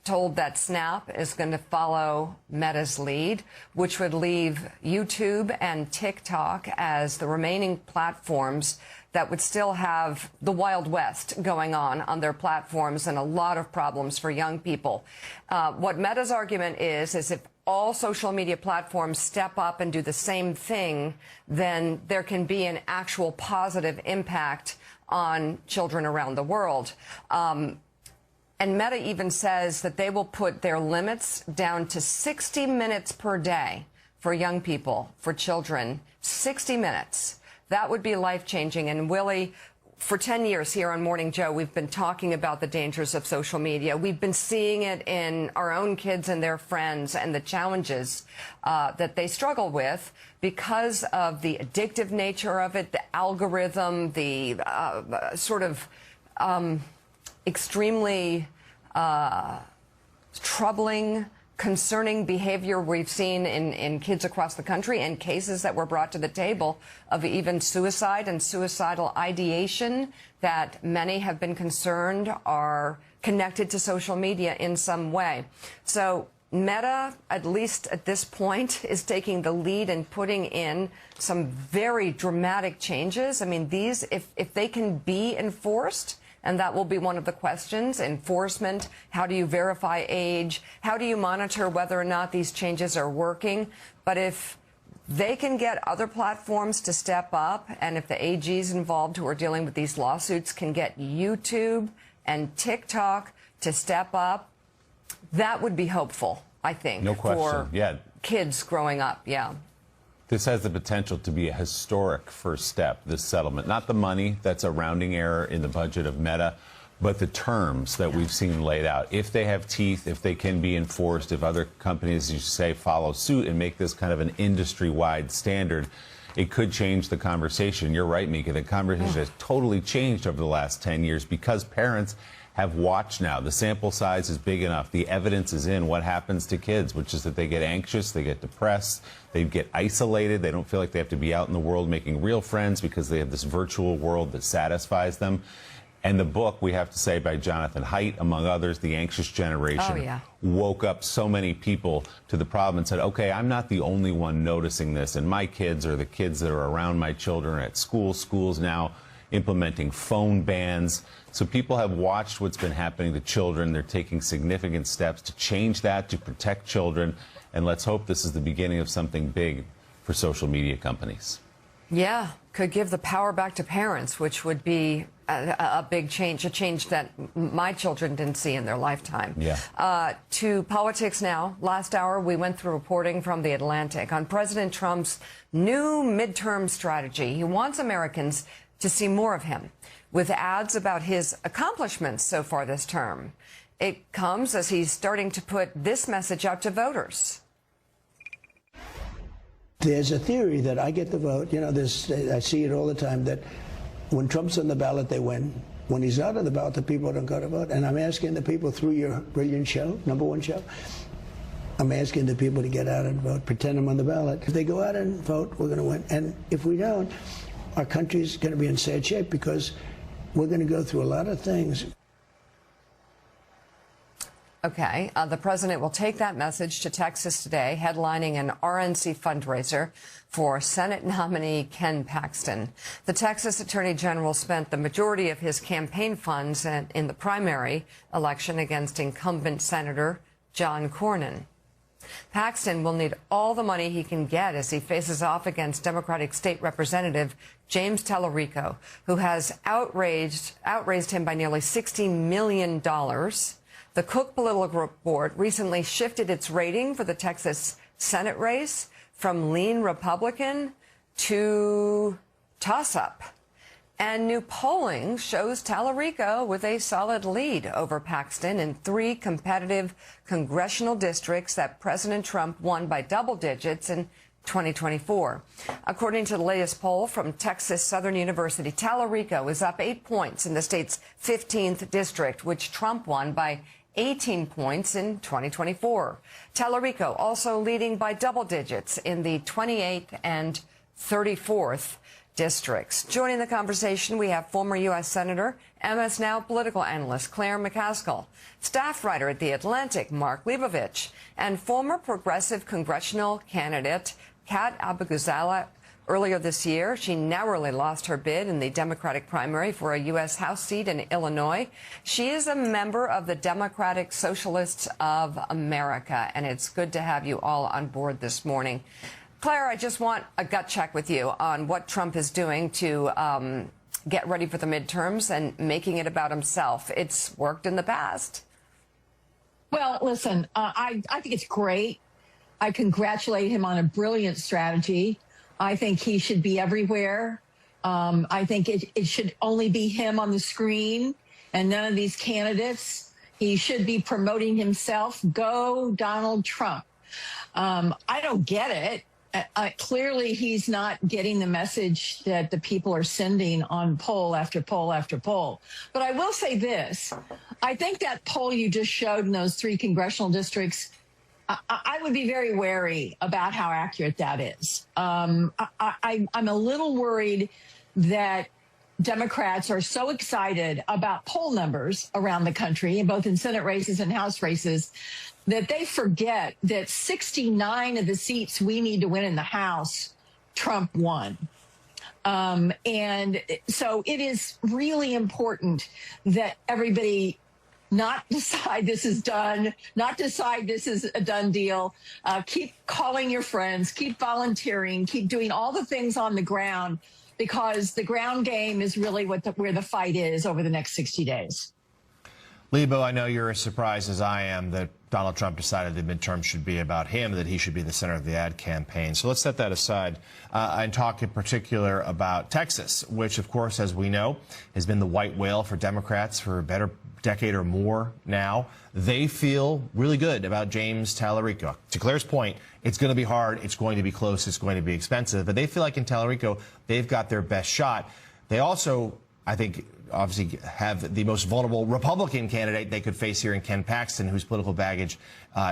told that Snap is going to follow Meta's lead, which would leave YouTube and TikTok as the remaining platforms that would still have the Wild West going on their platforms, and a lot of problems for young people. What Meta's argument is if all social media platforms step up and do the same thing, then there can be an actual positive impact on children around the world. And Meta even says that they will put their limits down to 60 minutes per day for young people, for children. 60 minutes. That would be life-changing. And Willie, for 10 years here on Morning Joe, we've been talking about the dangers of social media. We've been seeing it in our own kids and their friends and the challenges that they struggle with because of the addictive nature of it, the algorithm, the extremely troubling, concerning behavior we've seen in kids across the country, and cases that were brought to the table of even suicide and suicidal ideation that many have been concerned are connected to social media in some way. So Meta, at least at this point, is taking the lead and putting in some very dramatic changes. I mean, these, if they can be enforced, and that will be one of the questions, enforcement, how do you verify age, how do you monitor whether or not these changes are working? But if they can get other platforms to step up, and if the AGs involved who are dealing with these lawsuits can get YouTube and TikTok to step up, that would be hopeful, I think, no question. for kids growing up. Yeah. This has the potential to be a historic first step, this settlement. Not the money, that's a rounding error in the budget of Meta, but the terms that we've seen laid out. If they have teeth, if they can be enforced, if other companies, you say, follow suit and make this kind of an industry-wide standard, it could change the conversation. You're right, Mika. The conversation has totally changed over the last 10 years because parents have watched now. The sample size is big enough. The evidence is in what happens to kids, which is that they get anxious, they get depressed, they get isolated, they don't feel like they have to be out in the world making real friends because they have this virtual world that satisfies them. And the book, we have to say, by Jonathan Haidt, among others, The Anxious Generation, woke up so many people to the problem and said, okay, I'm not the only one noticing this, and my kids or the kids that are around my children at schools now implementing phone bans. So people have watched what's been happening to children. They're taking significant steps to change that, to protect children. And let's hope this is the beginning of something big for social media companies. Yeah, could give the power back to parents, which would be a big change, a change that my children didn't see in their lifetime. Yeah. To politics now. Last hour, we went through reporting from The Atlantic on President Trump's new midterm strategy. He wants Americans to see more of him, with ads about his accomplishments so far this term. It comes as he's starting to put this message out to voters. There's a theory that I get the vote. You know, I see it all the time, that when Trump's on the ballot, they win. When he's not on the ballot, the people don't go to vote. And I'm asking the people through your brilliant show, #1 show, I'm asking the people to get out and vote, pretend I'm on the ballot. If they go out and vote, we're going to win. And if we don't, our country's going to be in sad shape, because we're going to go through a lot of things. Okay, the president will take that message to Texas today, headlining an RNC fundraiser for Senate nominee Ken Paxton. The Texas Attorney General spent the majority of his campaign funds in the primary election against incumbent Senator John Cornyn. Paxton will need all the money he can get as he faces off against Democratic State Representative James Tallarico, who has outraised him by nearly $60 million. The Cook Political Report recently shifted its rating for the Texas Senate race from lean Republican to toss-up. And new polling shows Tallarico with a solid lead over Paxton in 3 competitive congressional districts that President Trump won by double digits in 2024. According to the latest poll from Texas Southern University, Tallarico is up 8 points in the state's 15th district, which Trump won by 18 points in 2024. Tallarico also leading by double digits in the 28th and 34th districts. Joining the conversation, we have former U.S. Senator, MS Now political analyst Claire McCaskill, staff writer at The Atlantic, Mark Leibovich, and former progressive congressional candidate Kat Abou-Ghazaleh. Earlier this year, she narrowly lost her bid in the Democratic primary for a U.S. House seat in Illinois. She is a member of the Democratic Socialists of America, and it's good to have you all on board this morning. Claire, I just want a gut check with you on what Trump is doing to get ready for the midterms and making it about himself. It's worked in the past. Well, listen, I think it's great. I congratulate him on a brilliant strategy. I think he should be everywhere. I think it should only be him on the screen and none of these candidates. He should be promoting himself. Go Donald Trump. I don't get it. Clearly, he's not getting the message that the people are sending on poll after poll after poll. But I will say this. I think that poll you just showed in those 3 congressional districts, I would be very wary about how accurate that is. I'm a little worried that Democrats are so excited about poll numbers around the country, both in Senate races and House races, that they forget that 69 of the seats we need to win in the House, Trump won. And so it is really important that everybody not decide this is done, not decide this is a done deal. Keep calling your friends, keep volunteering, keep doing all the things on the ground, because the ground game is really where the fight is over the next 60 days. Lebo, I know you're as surprised as I am that Donald Trump decided the midterm should be about him, that he should be the center of the ad campaign. So let's set that aside and talk in particular about Texas, which, of course, as we know, has been the white whale for Democrats for a better decade or more now. They feel really good about James Tallarico. To Claire's point, it's going to be hard, it's going to be close, it's going to be expensive, but they feel like in Tallarico, they've got their best shot. They also, I think, obviously have the most vulnerable Republican candidate they could face here in Ken Paxton, whose political baggage,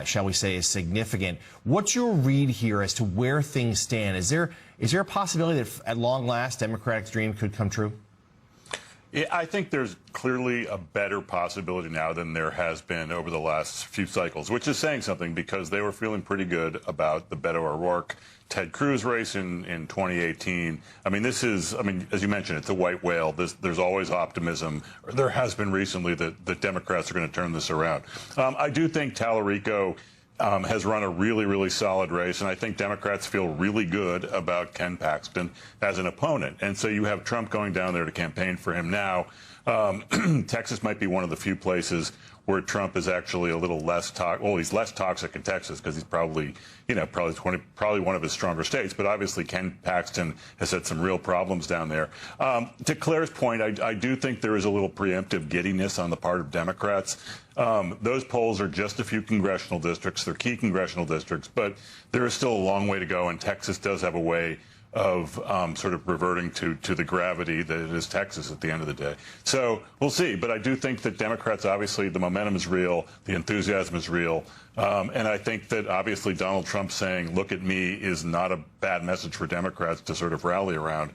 shall we say, is significant. What's your read here as to where things stand? Is there a possibility that at long last Democratic's dream could come true? Yeah, I think there's clearly a better possibility now than there has been over the last few cycles, which is saying something, because they were feeling pretty good about the Beto O'Rourke, Ted Cruz race in 2018. I mean, this is, as you mentioned, it's a white whale. There's always optimism. There has been recently that Democrats are going to turn this around. I do think Tallarico has run a really, really solid race, and I think Democrats feel really good about Ken Paxton as an opponent. And so you have Trump going down there to campaign for him now. Texas might be one of the few places where Trump is actually a little less toxic. Well, he's less toxic in Texas because he's probably one of his stronger states. But obviously, Ken Paxton has had some real problems down there. To Claire's point, I do think there is a little preemptive giddiness on the part of Democrats. Those polls are just a few congressional districts. They're key congressional districts, but there is still a long way to go, and Texas does have a way of sort of reverting to the gravity that it is Texas at the end of the day. So we'll see. But I do think that Democrats, obviously, the momentum is real, the enthusiasm is real. And I think that obviously Donald Trump saying, look at me, is not a bad message for Democrats to sort of rally around,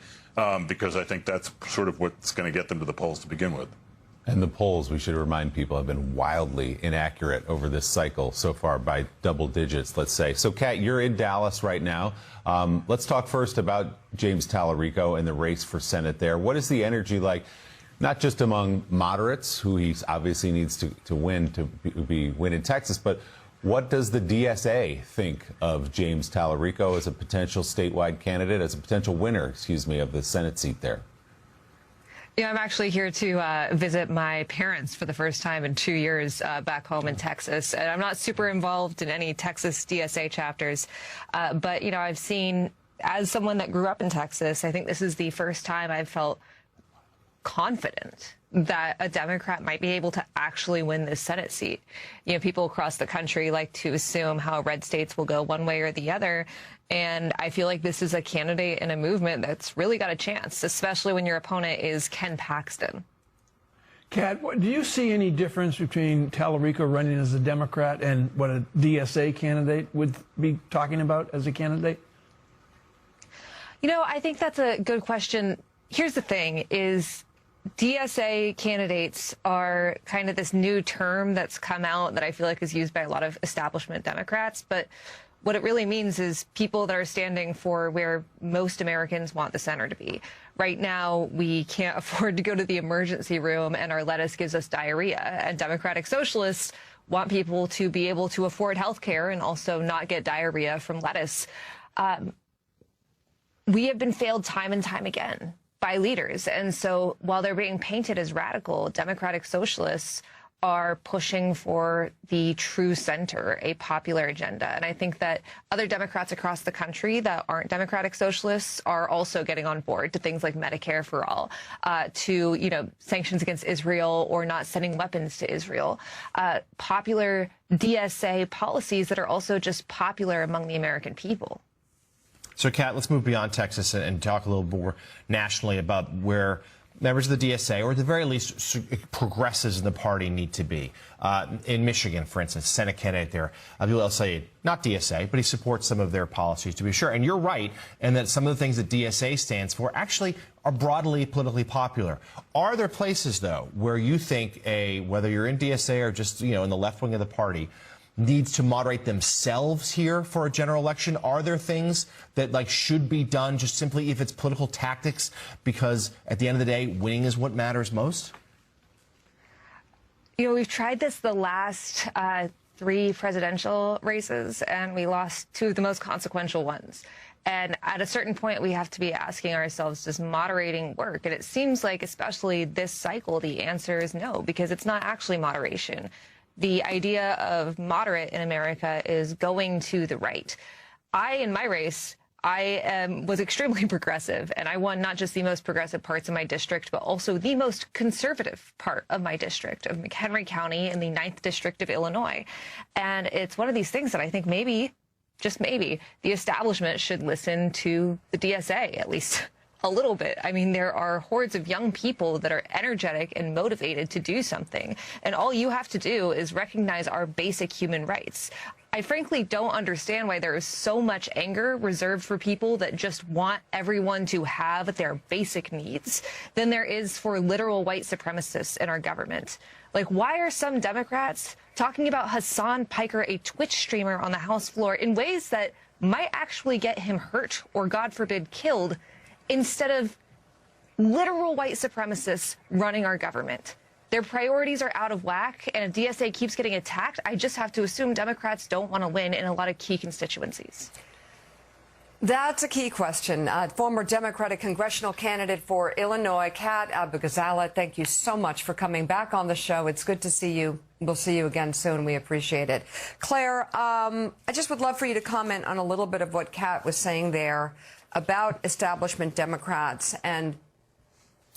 because I think that's sort of what's going to get them to the polls to begin with. And the polls, we should remind people, have been wildly inaccurate over this cycle so far by double digits, let's say. So, Kat, you're in Dallas right now. Let's talk first about James Tallarico and the race for Senate there. What is the energy like, not just among moderates, who he obviously needs to win to win in Texas, but what does the DSA think of James Tallarico as a potential statewide candidate, as a potential winner, of the Senate seat there? Yeah, I'm actually here to visit my parents for the first time in 2 years back home in Texas. And I'm not super involved in any Texas DSA chapters. But, you know, I've seen, as someone that grew up in Texas, I think this is the first time I've felt confident that a Democrat might be able to actually win this Senate seat. You know, people across the country like to assume how red states will go one way or the other. And I feel like this is a candidate in a movement that's really got a chance, especially when your opponent is Ken Paxton. Kat, do you see any difference between Tallarico running as a Democrat and what a DSA candidate would be talking about as a candidate? You know, I think that's a good question. Here's the thing is, DSA candidates are kind of this new term that's come out that I feel like is used by a lot of establishment Democrats. But what it really means is people that are standing for where most Americans want the center to be. Right now, we can't afford to go to the emergency room and our lettuce gives us diarrhea. And Democratic Socialists want people to be able to afford health care and also not get diarrhea from lettuce. We have been failed time and time again by leaders. And so while they're being painted as radical, Democratic Socialists are pushing for the true center, a popular agenda. And I think that other Democrats across the country that aren't Democratic Socialists are also getting on board to things like Medicare for all, to, you know, sanctions against Israel or not sending weapons to Israel, popular DSA policies that are also just popular among the American people. So, Kat, let's move beyond Texas and talk a little more nationally about where members of the DSA, or at the very least progressives in the party, need to be. In Michigan, for instance, Senate candidate there, Aviel El-Sayed, not DSA, but he supports some of their policies, to be sure. And you're right, and that some of the things that DSA stands for actually are broadly politically popular. Are there places, though, where you think whether you're in DSA or just, you know, in the left wing of the party, needs to moderate themselves here for a general election? Are there things that should be done just simply if it's political tactics, because at the end of the day, winning is what matters most? You know, we've tried this the last 3 presidential races, and we lost 2 of the most consequential ones. And at a certain point, we have to be asking ourselves, does moderating work? And it seems like, especially this cycle, the answer is no, because it's not actually moderation. The idea of moderate in America is going to the right. In my race, I was extremely progressive, and I won not just the most progressive parts of my district, but also the most conservative part of my district, of McHenry County in the 9th District of Illinois. And it's one of these things that I think maybe, just maybe, the establishment should listen to the DSA, at least a little bit. I mean, there are hordes of young people that are energetic and motivated to do something. And all you have to do is recognize our basic human rights. I frankly don't understand why there is so much anger reserved for people that just want everyone to have their basic needs than there is for literal white supremacists in our government. Like, why are some Democrats talking about Hassan Piker, a Twitch streamer on the House floor, in ways that might actually get him hurt or, God forbid, killed, instead of literal white supremacists running our government? Their priorities are out of whack, and if DSA keeps getting attacked, I just have to assume Democrats don't want to win in a lot of key constituencies. That's a key question. Former Democratic congressional candidate for Illinois, Kat Abou-Ghazaleh, thank you so much for coming back on the show. It's good to see you. We'll see you again soon. We appreciate it. Claire, I just would love for you to comment on a little bit of what Kat was saying there about establishment Democrats and,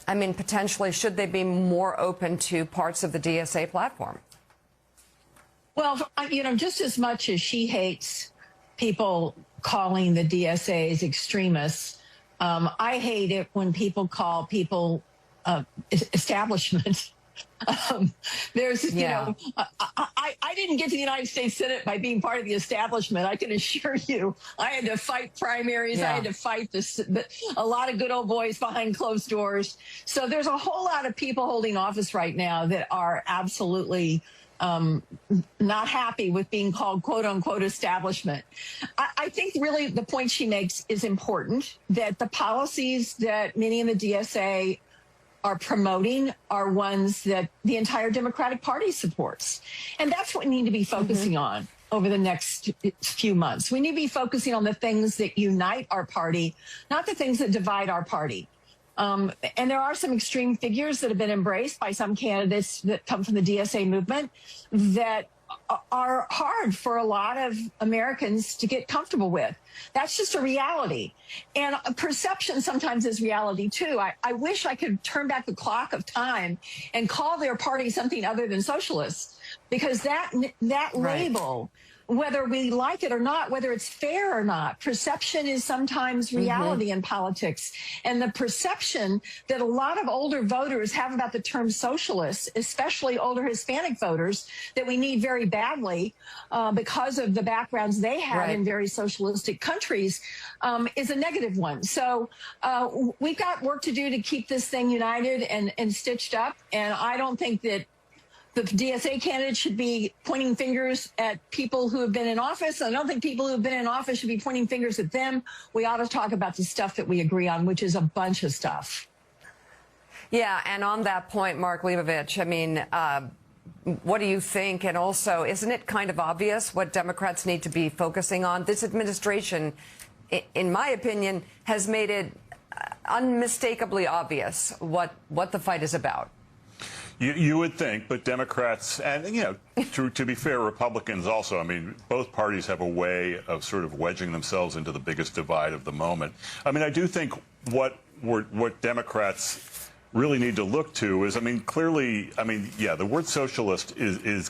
I mean, potentially, should they be more open to parts of the DSA platform? Well, you know, just as much as she hates people calling the DSAs extremists, I hate it when people call people establishment. There's, you know, I didn't get to the United States Senate by being part of the establishment. I can assure you, I had to fight primaries. I had to fight a lot of good old boys behind closed doors. So there's a whole lot of people holding office right now that are absolutely not happy with being called quote unquote establishment. I think really the point she makes is important, that the policies that many in the DSA are promoting are ones that the entire Democratic Party supports. And that's what we need to be focusing on over the next few months. We need to be focusing on the things that unite our party, not the things that divide our party. And there are some extreme figures that have been embraced by some candidates that come from the DSA movement that are hard for a lot of Americans to get comfortable with. That's just a reality. And perception sometimes is reality, too. I wish I could turn back the clock of time and call their party something other than socialists, because that label, whether we like it or not, whether it's fair or not, perception is sometimes reality in politics. And the perception that a lot of older voters have about the term socialist, especially older Hispanic voters, that we need very badly because of the backgrounds they had in very socialistic countries, is a negative one. So we've got work to do to keep this thing united and stitched up. And I don't think that the DSA candidates should be pointing fingers at people who have been in office. I don't think people who have been in office should be pointing fingers at them. We ought to talk about the stuff that we agree on, which is a bunch of stuff. Yeah, and on that point, Mark Leibovich, I mean, what do you think? And also, isn't it kind of obvious what Democrats need to be focusing on? This administration, in my opinion, has made it unmistakably obvious what the fight is about. You would think, but Democrats, and, you know, to be fair, Republicans also, I mean, both parties have a way of sort of wedging themselves into the biggest divide of the moment. I mean, I do think what Democrats really need to look to is, I mean, clearly, I mean, yeah, the word socialist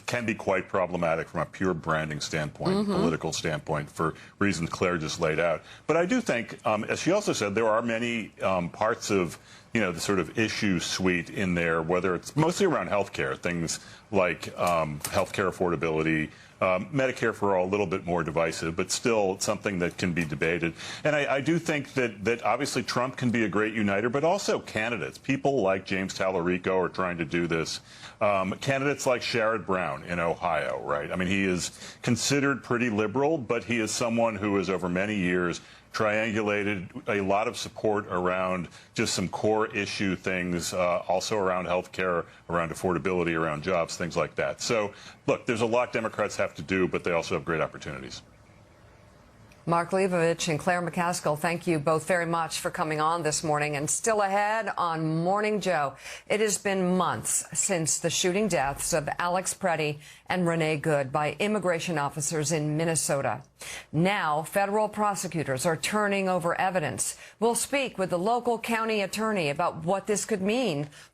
can be quite problematic from a pure branding standpoint, political standpoint, for reasons Claire just laid out. But I do think, as she also said, there are many parts of, you know, the sort of issue suite in there, whether it's mostly around healthcare, things like healthcare affordability, Medicare for all, a little bit more divisive, but still something that can be debated. And I do think that obviously Trump can be a great uniter, but also candidates. People like James Tallarico are trying to do this. Candidates like Sherrod Brown in Ohio, right? I mean, he is considered pretty liberal, but he is someone who has over many years triangulated a lot of support around just some core issue things, also around health care, around affordability, around jobs, things like that. So, look, there's a lot Democrats have to do, but they also have great opportunities. Mark Leibovich and Claire McCaskill, thank you both very much for coming on this morning. And still ahead on Morning Joe, it has been months since the shooting deaths of Alex Preddy and Renee Good by immigration officers in Minnesota. Now, federal prosecutors are turning over evidence. We'll speak with the local county attorney about what this could mean